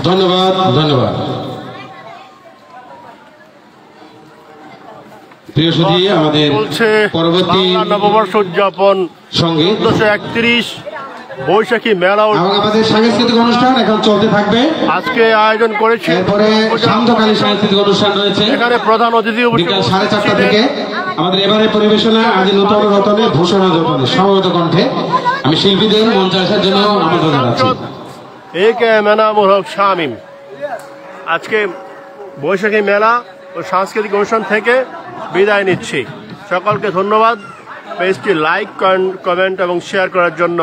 ধন্যবাদ ধন্যবাদ। প্রিয় সুধী, আমাদের পরবর্তী নববর্ষ উদযাপন সঙ্গে 1431 বৈশাখী মেলা আমাদের সাংস্কৃতিক অনুষ্ঠান এখন চলতে থাকবে। আজকে আয়োজন করেছি, এরপরে সান্ধ্যকালীন সাংস্কৃতিক অনুষ্ঠান রয়েছে এখানে প্রধান অতিথি বিকাল 4:30 থেকে। আমাদের এবারে পরিবেশনা আজ নূতন রতনে ভূষণা যতনে সমবেত কণ্ঠে। আমি শিল্পীদের মঞ্চে আসার জন্য আমন্ত্রণ জানাচ্ছি। এনামুল হক শামীম। আজকে বৈশাখী মেলা ও সাংস্কৃতিক অনুষ্ঠান থেকে বিদায় নিচ্ছি। সকলকে ধন্যবাদ। পেজটি লাইক, কমেন্ট এবং শেয়ার করার জন্য।